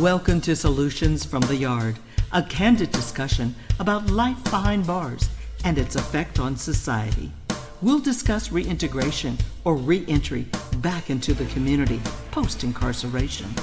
Welcome to Solutions from the Yard, a candid discussion about life behind bars and its effect on society. We'll discuss reintegration or reentry back into the community post-incarceration.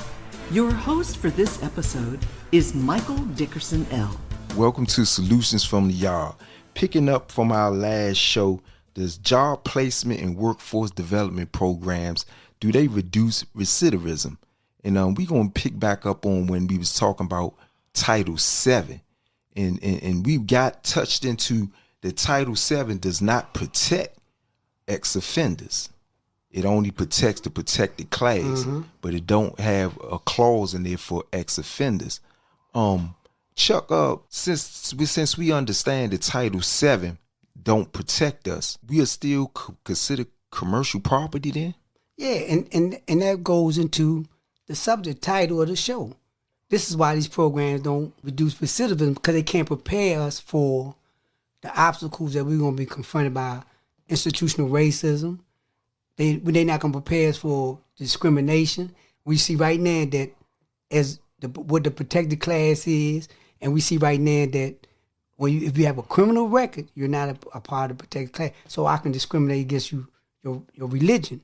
Your host for this episode is Michael Dickerson L. Welcome to Solutions from the Yard. Picking up from our last show, does job placement and workforce development programs, do they reduce recidivism? And we're going to pick back up on when we was talking about Title VII. And we got touched into the Title VII does not protect ex-offenders. It only protects the protected class, but it don't have a clause in there for ex-offenders. Chuck, since we understand that Title VII don't protect us, we are still considered commercial property then? Yeah, and that goes into the subject title of the show. This is why these programs don't reduce recidivism, because they can't prepare us for the obstacles that we're going to be confronted by. Institutional racism. They're not going to prepare us for discrimination. We see right now that what the protected class is, and we see right now that if you have a criminal record, you're not a part of the protected class. So I can discriminate against your religion.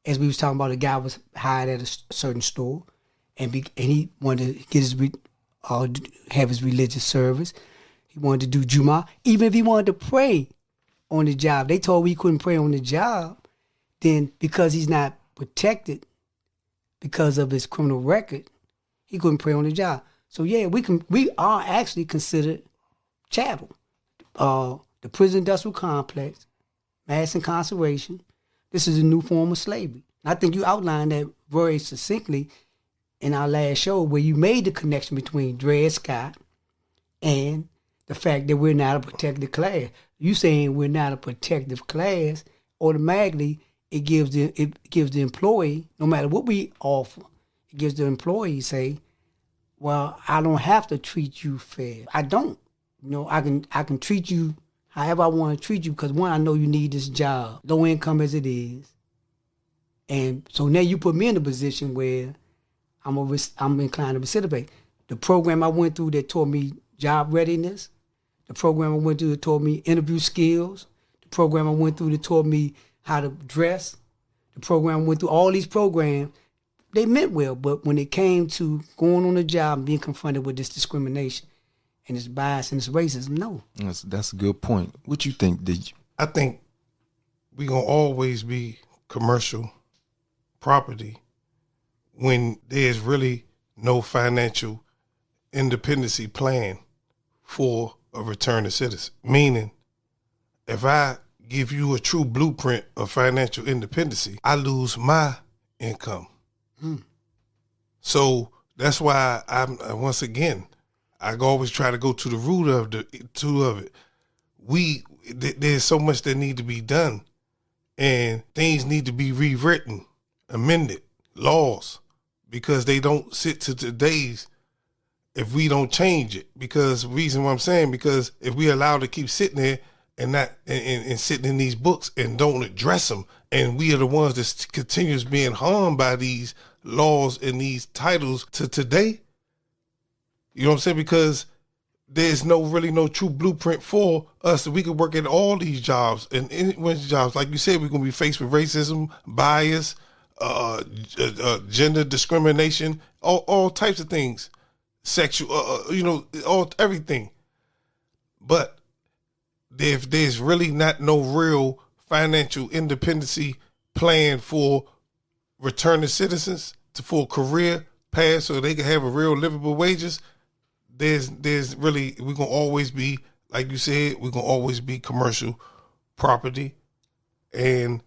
As we was talking about, a guy was hired at a certain store, and he wanted to get have his religious service. He wanted to do Jumu'ah, even if he wanted to pray on the job. They told me he couldn't pray on the job. Then because he's not protected because of his criminal record, he couldn't pray on the job. So yeah, we are actually considered chattel. The prison industrial complex, mass incarceration. This is a new form of slavery. And I think you outlined that very succinctly in our last show, where you made the connection between Dred Scott and the fact that we're not a protected class. You saying we're not a protective class, automatically it gives the employee, no matter what we offer, it gives the employee say, well, I don't have to treat you fair. I don't. I can treat you however I want to treat you, because one, I know you need this job, low income as it is. And so now you put me in a position where I'm inclined to recidivate. The program I went through that taught me job readiness, the program I went through that taught me interview skills, the program I went through that taught me how to dress, the program I went through, all these programs, they meant well, but when it came to going on the job and being confronted with this discrimination and this bias and this racism, no. That's a good point. What you think, did you? I think we're going to always be commercial property when there's really no financial independency plan for a returned citizen. Meaning, if I give you a true blueprint of financial independency, I lose my income. So that's why once again, I always try to go to the root of it. There's so much that need to be done, and things need to be rewritten, amended, laws, because they don't sit to today's if we don't change it. Because the reason why I'm saying, because if we allow to keep sitting there and not and sitting in these books and don't address them, and we are the ones that continues being harmed by these laws and these titles to today. You know what I'm saying? Because there's really no true blueprint for us that we can work at all these jobs. And in jobs, like you said, we're going to be faced with racism, bias, gender discrimination, all types of things, sexual, everything. But if there's really not no real financial independency plan for returning citizens for a career path so they can have a real livable wages, there's really, we're going to always be, like you said, we're going to always be commercial property. And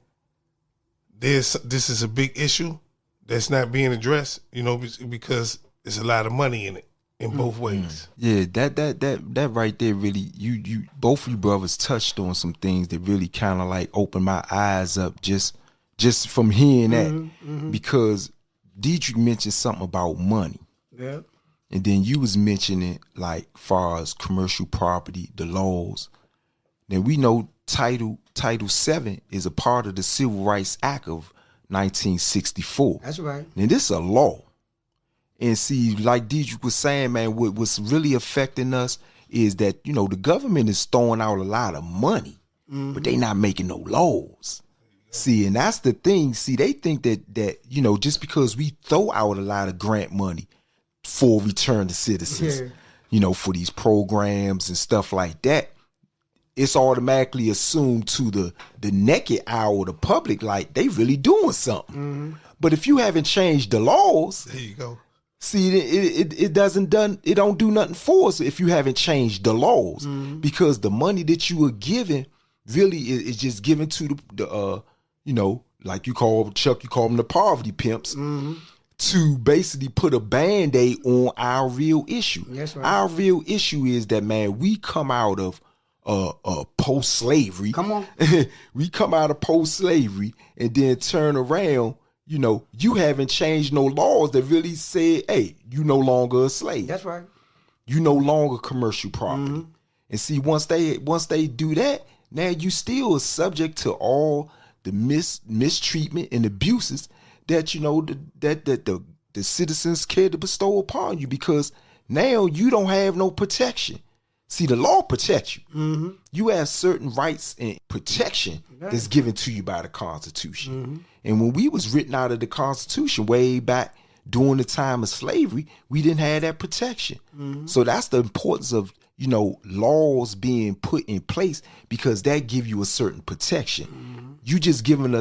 this is a big issue that's not being addressed, because there's a lot of money in it in both ways. Yeah, that right there really, you both of you brothers touched on some things that really kind of like opened my eyes up just from hearing that, because Dietrich mentioned something about money. Yeah. And then you was mentioning like far as commercial property, the laws. Now we know Title VII is a part of the Civil Rights Act of 1964. That's right. And this is a law. And see, like Deidre was saying, man, what's really affecting us is that, you know, the government is throwing out a lot of money, but they not making no laws. See, and that's the thing. See, they think that, you know, just because we throw out a lot of grant money for return to citizens, you know, for these programs and stuff like that, it's automatically assumed to the naked eye of the public like they really doing something. But if you haven't changed the laws, There you go. see, it don't do nothing for us if you haven't changed the laws, because the money that you are giving really is just given to the you know, like you call them the poverty pimps, to basically put a Band-Aid on our real issue. That's right. Our real issue is that, man, we come out of post-slavery. Come on. We come out of post-slavery and then turn around, you know, you haven't changed no laws that really say, hey, you no longer a slave. That's right. You no longer commercial property. And see, once they do that, now you still are subject to all the mistreatment and abuses that, you know, that the citizens care to bestow upon you, because now you don't have no protection. See, the law protects you. You have certain rights and protection that's given to you by the Constitution. And when we was written out of the Constitution way back during the time of slavery, we didn't have that protection. So that's the importance of, you know, laws being put in place, because that give you a certain protection. You just giving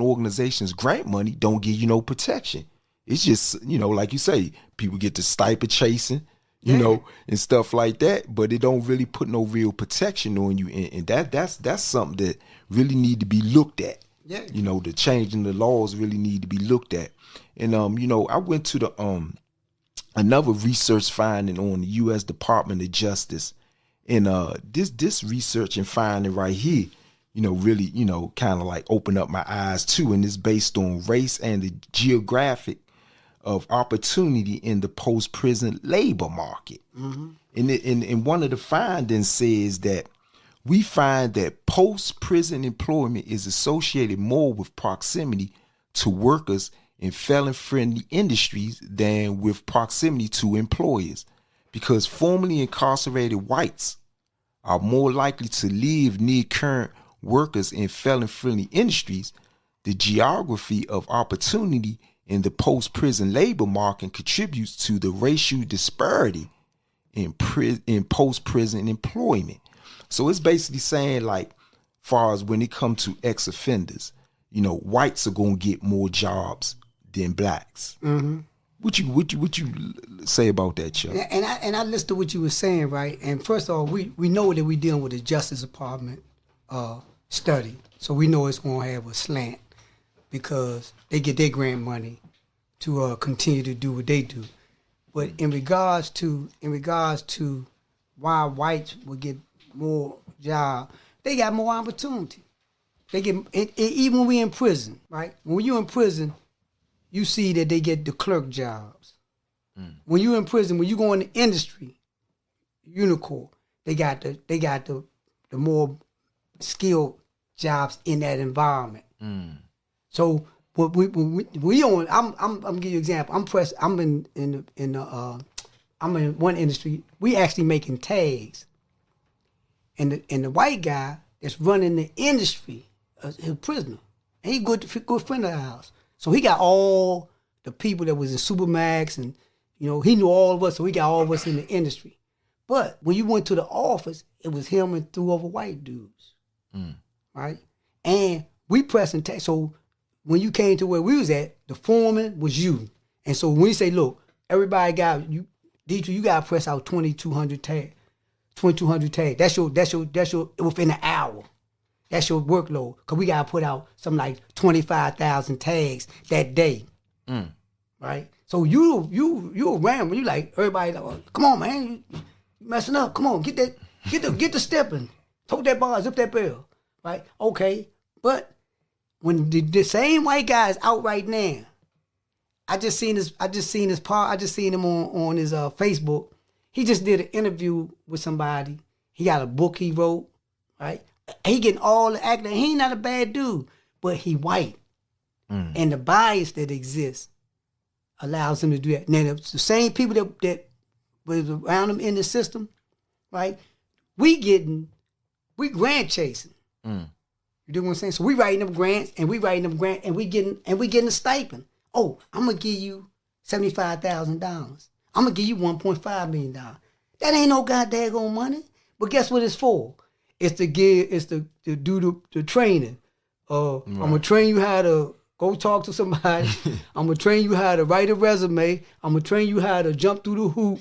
organizations grant money don't give you no protection. It's just, you know, like you say, people get the stipend chasing, you know, and stuff like that, but it don't really put no real protection on you. And that's something that really need to be looked at. Yeah. You know, the changing the laws really need to be looked at. And you know, I went to the another research finding on the U.S. Department of Justice, and this research and finding right here, you know, really, you know, kind of like open up my eyes too. And it's based on race and the geographic of opportunity in the post-prison labor market. And one of the findings says that we find that post-prison employment is associated more with proximity to workers in felon-friendly industries than with proximity to employers, because formerly incarcerated whites are more likely to live near current workers in felon-friendly industries. The geography of opportunity in the post-prison labor market contributes to the racial disparity in post-prison employment. So it's basically saying, like, far as when it comes to ex-offenders, you know, whites are gonna get more jobs than blacks. What you say about that, Chuck? And I listened to what you were saying, right? And first of all, we know that we're dealing with a Justice Department study, so we know it's gonna have a slant, because they get their grant money to continue to do what they do. But in regards to why whites will get more jobs, they got more opportunity. They get, even when we in prison, right? When you're in prison, you see that they get the clerk jobs. When you're in prison, when you go in the industry, Unicorn, they got the more skilled jobs in that environment. So what we on, I'm giving you an example. I'm in one industry. We actually making tags, and the white guy that's running the industry is a prisoner, and he good friend of ours. So he got all the people that was in Supermax, and you know, he knew all of us, so he got all of us in the industry. But when you went to the office, it was him and two other white dudes, right? And we pressing tags. So when you came to where we was at, the foreman was you. And so when you say, look, everybody got you, Deidre, you got to press out 2,200 tags. 2,200 tags. That's your within an hour. That's your workload. Cause we gotta put out something like 25,000 tags that day, right? So you around when you like everybody like, oh, come on, man, you messing up. Come on, get the stepping, tote that bar, zip that bell, right? Okay, but when the same white guy is out right now, I just seen him on his Facebook. He just did an interview with somebody. He got a book he wrote, right? He getting all the acting. He ain't not a bad dude, but he white. And the bias that exists allows them to do that. Now, the same people that was around them in the system, right? We grant chasing. You know what I'm saying? So we writing them grants and we getting a stipend. Oh, I'm gonna give you $75,000. I'm gonna give you $1.5 million. That ain't no goddamn money. But guess what it's for? It's to do the training. I'm gonna train you how to go talk to somebody. I'm gonna train you how to write a resume. I'm gonna train you how to jump through the hoop.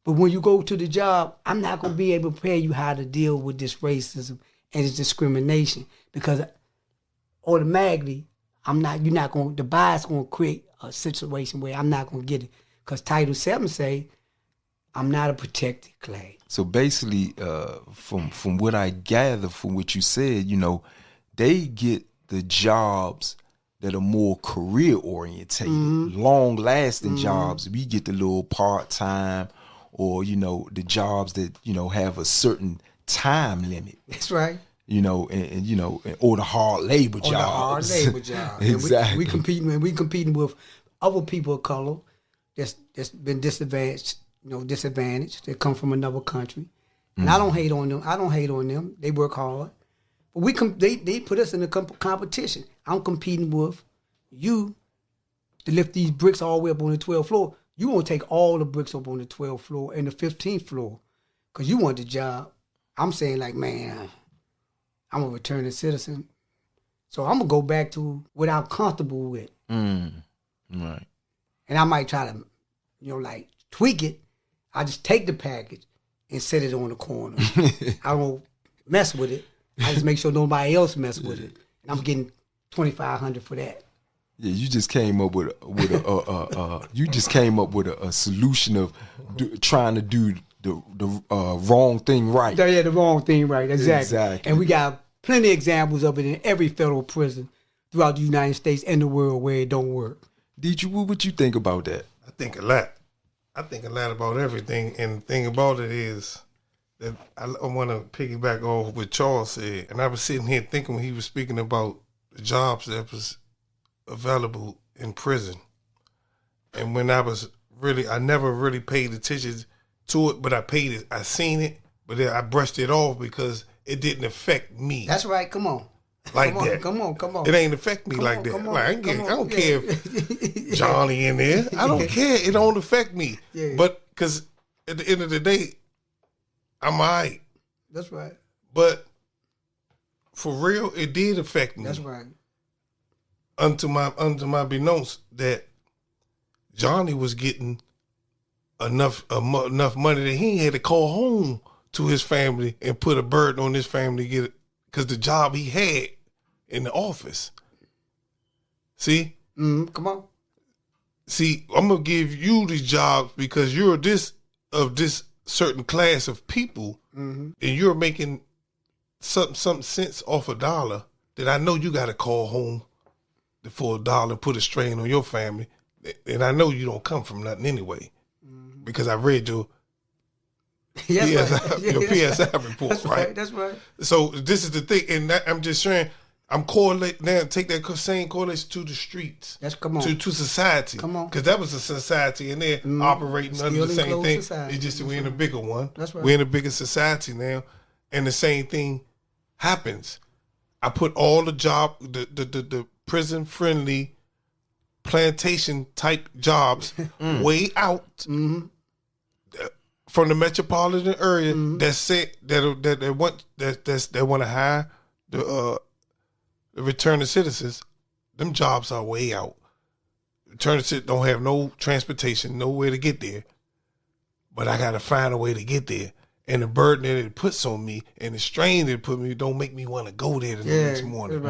But when you go to the job, I'm not gonna be able to prepare you how to deal with this racism and this discrimination, because automatically the bias gonna create a situation where I'm not gonna get it. Because Title VII say I'm not a protected class. So basically, from what I gather from what you said, they get the jobs that are more career orientated, long lasting jobs. We get the little part time, or the jobs that have a certain time limit. That's right. Or the hard labor jobs. The hard labor jobs. Exactly. We competing with other people of color that's been disadvantaged. They come from another country. And I don't hate on them. They work hard. But they put us in a competition. I'm competing with you to lift these bricks all the way up on the 12th floor. You want to take all the bricks up on the 12th floor and the 15th floor because you want the job. I'm saying, like, man, I'm a returning citizen. So I'm going to go back to what I'm comfortable with. Right. And I might try to, tweak it. I just take the package and set it on the corner. I don't mess with it. I just make sure nobody else mess with it. And I'm getting $2,500 for that. Yeah, you just came up with a solution of trying to do the wrong thing right. Yeah, the wrong thing right. Exactly. And we got plenty of examples of it in every federal prison throughout the United States and the world where it don't work. Did what you think about that? I think a lot. I think a lot about everything, and the thing about it is that I want to piggyback off what Charles said. And I was sitting here thinking when he was speaking about the jobs that was available in prison. And when I never really paid attention to it, but I seen it, but then I brushed it off because it didn't affect me. That's right. Come on. That. Come on. It ain't affect me like that. I don't care if Johnny in there. I don't care. It don't affect me. Yeah. But because at the end of the day, I'm all right. That's right. But for real, it did affect me. That's right. Unto my beknownst that Johnny was getting enough money that he had to call home to his family and put a burden on his family to get it, because the job he had in the office. See? Come on. See, I'm gonna give you these jobs because you're this certain class of people, and you're making some sense off $1 that I know you got to call home for $1 and put a strain on your family, and I know you don't come from nothing anyway, because I read your PSI report. That's right. That's right. So this is the thing, and I'm just saying, I'm correlating now. Take that same correlation to the streets. Come on. To society. Come on. Because that was a society, and they're operating under the same thing. Society. It's just that we're in a bigger one. That's right. We're in a bigger society now, and the same thing happens. I put all the prison friendly plantation type jobs way out from the metropolitan area. That said that want to hire the returning citizens. Them jobs are way out. Returning citizens don't have no transportation, nowhere to get there. But I gotta find a way to get there. And the burden that it puts on me and the strain that it put me don't make me want to go there the next morning.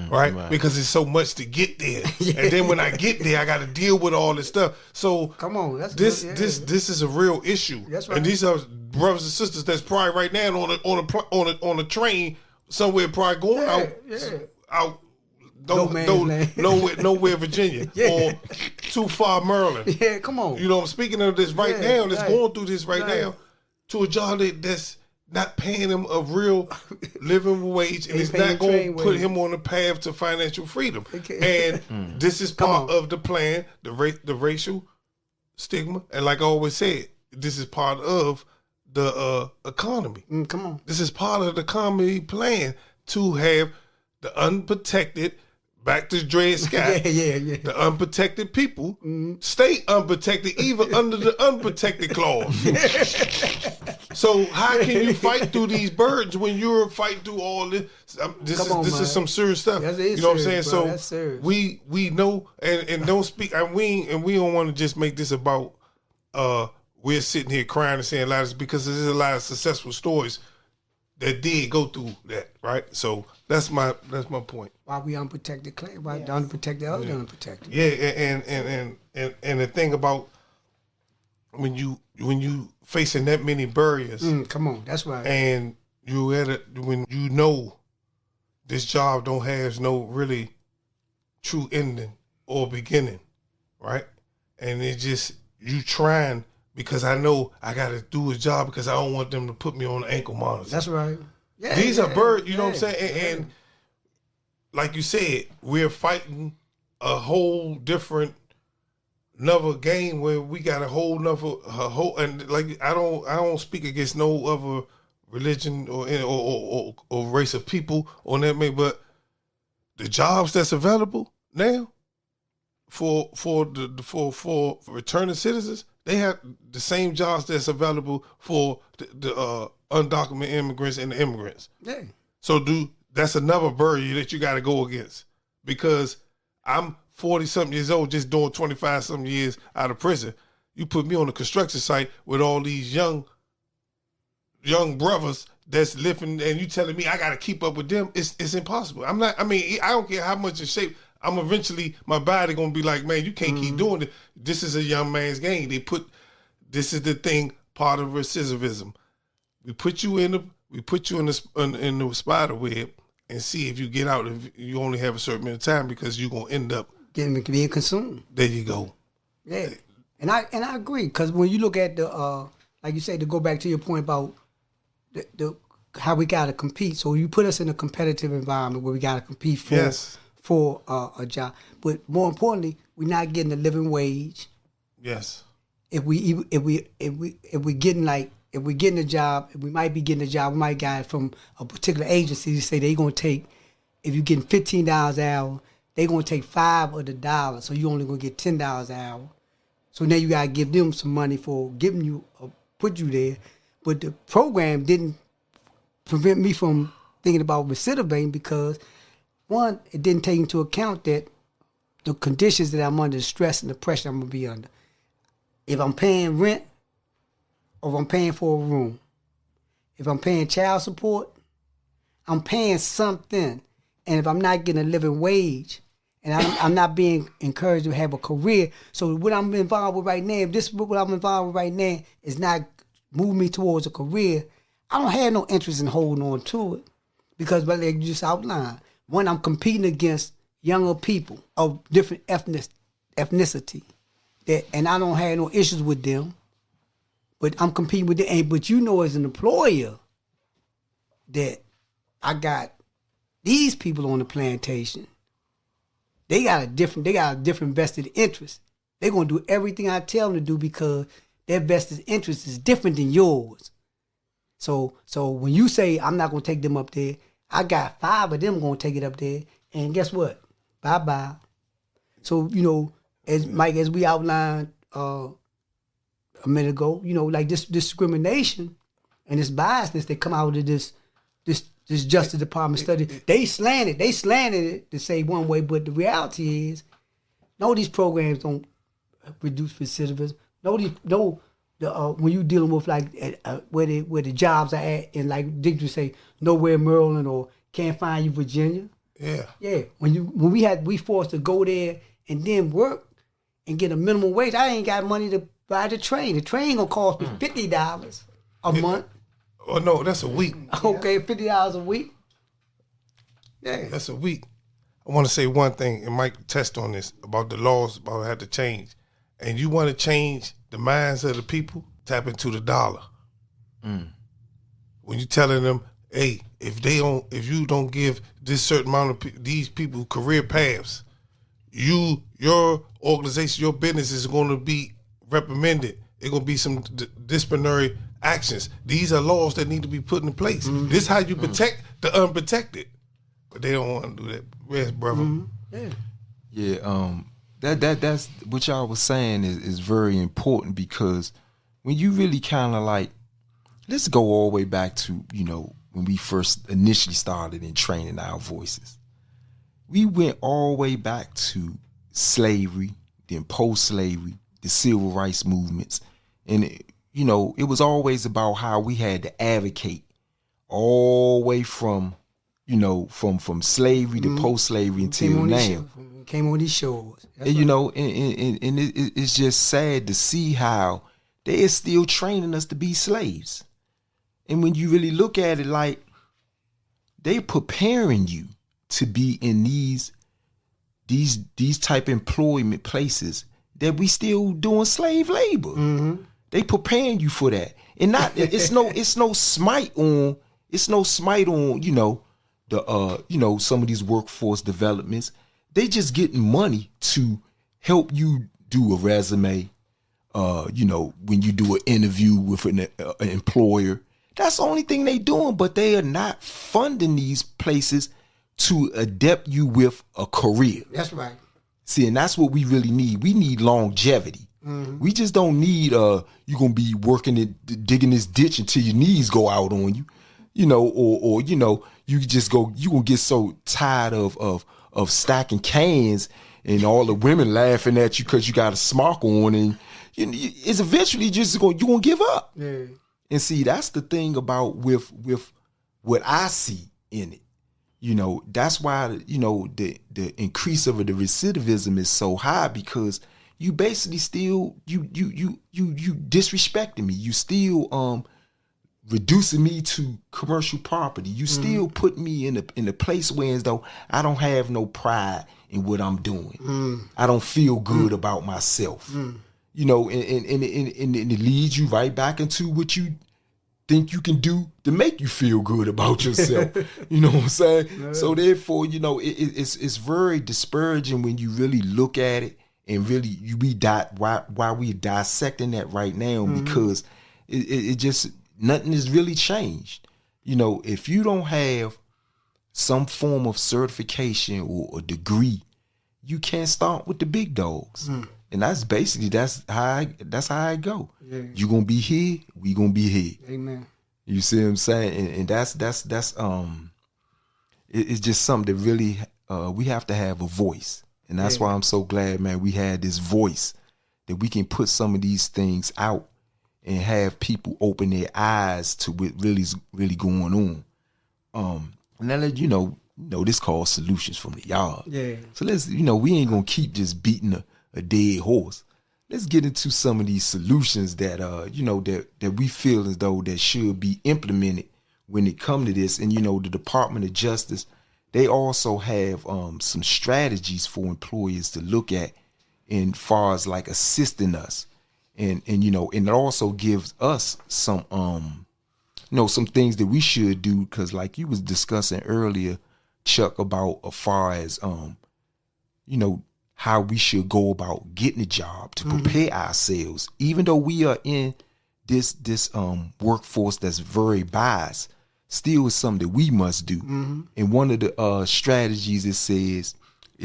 Right? Because it's so much to get there. And then when I get there, I got to deal with all this stuff. So come on, this is a real issue. That's right. And these are brothers and sisters that's probably right now on a train somewhere, probably going out nowhere Virginia or too far Maryland. Yeah, come on. You know, I'm speaking of this right now. That's going through this right now. To a job that's not paying him a real living wage, and it's not going to put him on the path to financial freedom. And this is part of the plan, the racial stigma. And like I always said, this is part of the economy. Come on. This is part of the economy plan to have the unprotected, back to Dred Scott, the unprotected people stay unprotected even under the unprotected clause. So how can you fight through these burdens when you're fighting through all this? This is some serious stuff. You know what I'm saying? So we know and don't speak, and we don't want to just make this about we're sitting here crying and saying a lot of this, because there's a lot of successful stories that did go through that, right? So that's my point. Why we unprotected clay? Why the unprotected others unprotected? Yeah, and the thing about when you facing that many barriers, come on, that's right. And when you know this job don't have no really true ending or beginning, right? And it just you trying. Because I know I got to do a job because I don't want them to put me on the ankle monitor. That's right. Yeah, These are birds, you know what I'm saying? And like you said, we're fighting a whole different, another game where we got and like I don't speak against no other religion or race of people on that, but the jobs that's available now for returning citizens, they have the same jobs that's available for the undocumented immigrants and the immigrants. Yeah. So that's another barrier that you got to go against, because I'm 40-something years old, just doing 25-something years out of prison. You put me on a construction site with all these young brothers that's living, and you telling me I got to keep up with them. It's impossible. I don't care how much in shape. I'm eventually, my body gonna be like, man, you can't keep doing it. This is a young man's game. This is the thing, part of recidivism. We put you in the spider web and see if you get out. If you only have a certain amount of time, because you're gonna end up being consumed. There you go. Yeah, and I agree, because when you look at the like you say, to go back to your point about the how we gotta compete. So you put us in a competitive environment where we gotta compete for a job, but more importantly, we're not getting a living wage. Yes. If we're getting a job, we might be getting a job. We might get it from a particular agency to say they're gonna take. If you're getting $15 an hour, they're gonna take $5 of the dollar, so you only gonna get $10 an hour. So now you gotta give them some money for giving you put you there. But the program didn't prevent me from thinking about recidivism, because one, it didn't take into account that the conditions that I'm under, the stress and the pressure I'm gonna be under. If I'm paying rent, or if I'm paying for a room, if I'm paying child support, I'm paying something. And if I'm not getting a living wage, and I'm not being encouraged to have a career, so what I'm involved with right now, if this what I'm involved with right now is not moving me towards a career, I don't have no interest in holding on to it. Because, like you just outlined, one, I'm competing against younger people of different ethnicity, and I don't have no issues with them, but I'm competing with them. But you know, as an employer, that I got these people on the plantation. They got a different vested interest. They're gonna do everything I tell them to do, because their vested interest is different than yours. So when you say I'm not gonna take them up there, I got 5 of them gonna take it up there, and guess what? Bye-bye. So, you know, as Mike, as we outlined a minute ago, you know, like this discrimination and this biasness that come out of this Justice Department study, they slanted it to say one way, but the reality is, no, these programs don't reduce recidivism. When you dealing with like where the jobs are at, and like did you say nowhere Maryland or can't find you Virginia? Yeah. When we forced to go there and then work and get a minimum wage, I ain't got money to buy the train. The train gonna cost me $50 a month. Oh no, that's a week. Okay, $50 a week. Yeah, that's a week. I want to say one thing, and Mike touched on this about the laws about how to change. And you want to change the minds of the people, tap into the dollar. when you telling them, hey, if you don't give this certain amount of these people career paths, your organization, your business is going to be reprimanded. It's going to be some disciplinary actions. These are laws that need to be put in place. This is how you protect the unprotected. But they don't want to do that. Yes, brother. Yeah. That's what y'all was saying is very important, because when you really kind of like, let's go all the way back to, when we first initially started in training our voices. We went all the way back to slavery, then post-slavery, the civil rights movements. And, it was always about how we had to advocate all the way from, from slavery to post-slavery until now. Came on these shows. And, it's just sad to see how they are still training us to be slaves. And when you really look at it, like, they're preparing you to be in these type employment places that we still doing slave labor. They preparing you for that. And not it's no smite on some of these workforce developments. They just getting money to help you do a resume. When you do an interview with an employer, that's the only thing they doing. But they are not funding these places to adapt you with a career. That's right. See, and that's what we really need. We need longevity. We just don't need you're gonna be working it, digging this ditch until your knees go out on you, or you gonna get so tired of stacking cans and all the women laughing at you because you got a smock on, and it's eventually you're gonna give up. Yeah. And see, that's the thing about with what I see in it. That's why the increase of the recidivism is so high, because you basically still you disrespecting me. You still reducing me to commercial property. You still put me in a place where as though I don't have no pride in what I'm doing. I don't feel good about myself. And it leads you right back into what you think you can do to make you feel good about yourself. You know what I'm saying? Yeah. So therefore, it's very disparaging when you really look at it, and really why we dissecting that right now, because it just, nothing has really changed. If you don't have some form of certification or a degree, you can't start with the big dogs. And that's basically that's how I go. Yeah. You gonna be here, we gonna be here. Amen. You see what I'm saying? And that's it's just something that really we have to have a voice. And that's why I'm so glad, man, we had this voice that we can put some of these things out and have people open their eyes to what really going on. And I let you know, this called Solutions from the Yard. Yeah. So let's, we ain't gonna keep just beating a dead horse. Let's get into some of these solutions that that we feel as though that should be implemented when it comes to this. And the Department of Justice, they also have some strategies for employers to look at in far as like assisting us. And it also gives us some some things that we should do, because like you was discussing earlier, Chuck, about as far as how we should go about getting a job to prepare ourselves, even though we are in this workforce that's very biased. Still is something that we must do. And one of the strategies, it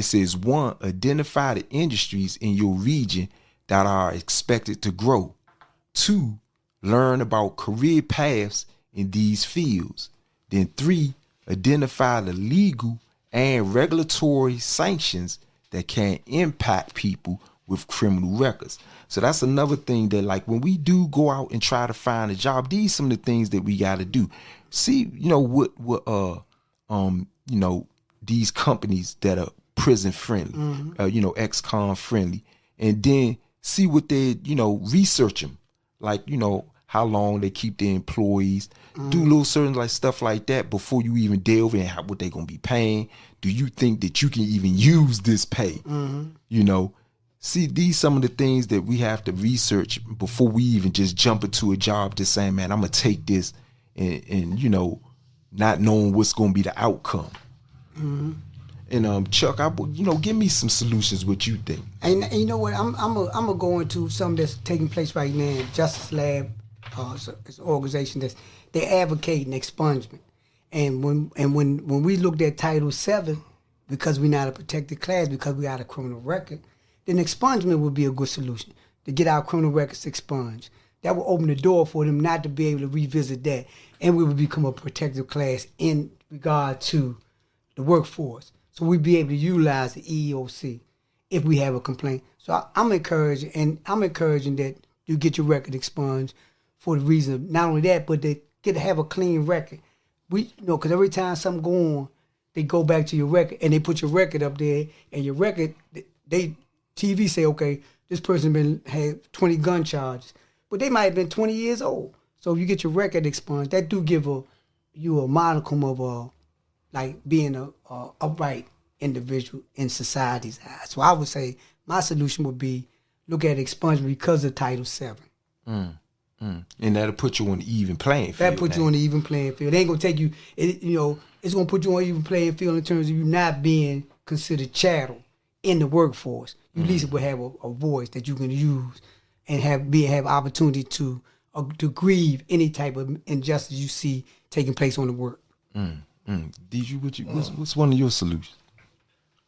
says 1, identify the industries in your region that are expected to grow. 2, learn about career paths in these fields. Then 3, identify the legal and regulatory sanctions that can impact people with criminal records. So that's another thing that, like, when we do go out and try to find a job, these are some of the things that we got to do. See, what these companies that are prison friendly, ex-con friendly, and then see what they, research them, like, how long they keep their employees, do little certain like stuff like that before you even delve in what they gonna be paying. Do you think that you can even use this pay? See, these some of the things that we have to research before we even just jump into a job, just saying, man, I'm gonna take this and not knowing what's going to be the outcome. And Chuck, give me some solutions. What you think? And you know what? I'm gonna go into something that's taking place right now in Justice Lab. It's an organization they're advocating expungement. And when we looked at Title VII, because we're not a protected class, because we got a criminal record, then expungement would be a good solution to get our criminal records expunged. That would open the door for them not to be able to revisit that, and we would become a protected class in regard to the workforce. So we'd be able to utilize the EEOC if we have a complaint. So I'm encouraging that you get your record expunged for the reason of not only that, but they get to have a clean record. Because every time something go on, they go back to your record and they put your record up there, and your record, TV say, okay, this person had 20 gun charges, but they might have been 20 years old. So if you get your record expunged, that do give you a modicum of like being a upright individual in society's eyes. So I would say my solution would be look at expungement because of Title VII. And that'll put you on the even playing field. That'll put you on the even playing field. It ain't gonna take you. It's gonna put you on the even playing field in terms of you not being considered chattel in the workforce. You at least will have a voice that you can use and have opportunity to grieve any type of injustice you see taking place on the work. What's one of your solutions?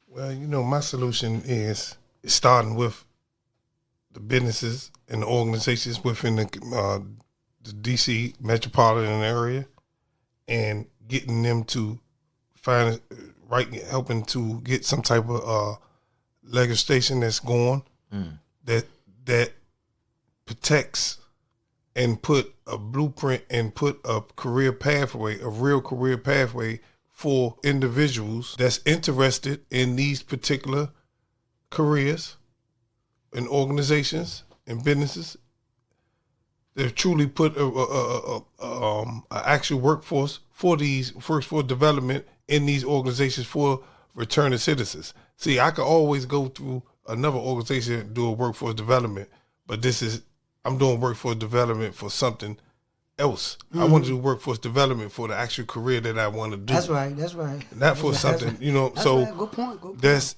Well, my solution is starting with the businesses and the organizations within the D.C. metropolitan area, and getting them to helping to get some type of legislation that's going that protects and put a blueprint and put a real career pathway for individuals that's interested in these particular careers and organizations and businesses. They've truly put an actual workforce for development in these organizations for returning citizens. See, I could always go through another organization and do a workforce development, but I'm doing workforce development for something else. I want to do workforce development for the actual career that I want to do. That's right. Not for something, That's so right. Good point. That's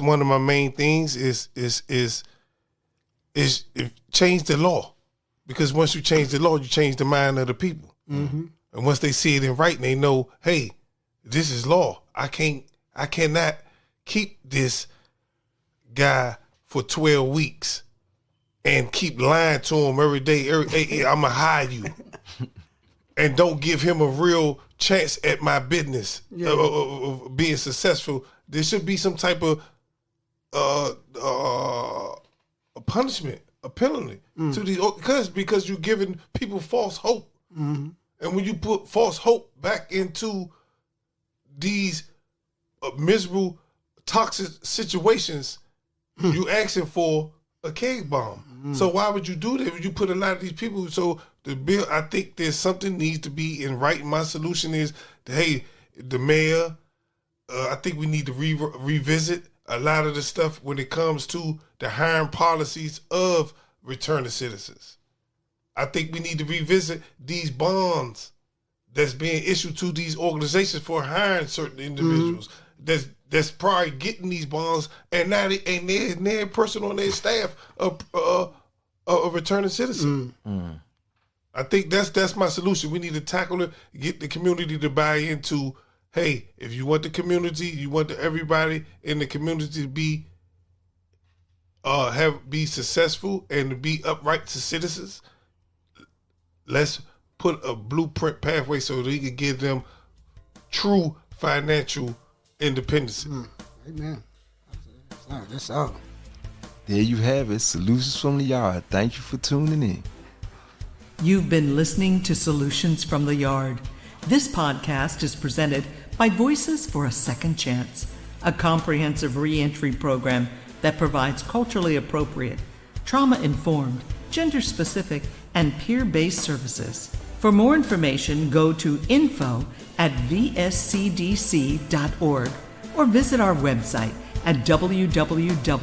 one of my main things is change the law, because once you change the law, you change the mind of the people. And once they see it in writing, they know, hey, this is law. I cannot keep this guy for 12 weeks and keep lying to him every day. Hey, I'm going to hire you. And don't give him a real chance at my business of being successful. There should be some type of a punishment, a penalty to these, because you're giving people false hope. And when you put false hope back into these miserable, toxic situations, you asking for a cave bomb. So why would you do that? Would you put a lot of these people? So the bill, I think there's something needs to be in writing. My solution is, hey, the mayor, I think we need to revisit a lot of the stuff when it comes to the hiring policies of returning citizens. I think we need to revisit these bonds that's being issued to these organizations for hiring certain individuals. That's probably getting these bonds, and now they're a person on their staff a returning citizen. I think that's my solution. We need to tackle it, get the community to buy into, hey, if you want the community, you want everybody in the community to be successful and to be upright to citizens, let's put a blueprint pathway so that we can give them true financial independence. Amen. That's all. There you have it. Solutions from the Yard. Thank you for tuning in. You've been listening to Solutions from the Yard. This podcast is presented by Voices for a Second Chance, a comprehensive reentry program that provides culturally appropriate, trauma-informed, gender-specific, and peer-based services. For more information, go to info@vscdc.org or visit our website at www.vscdc.org.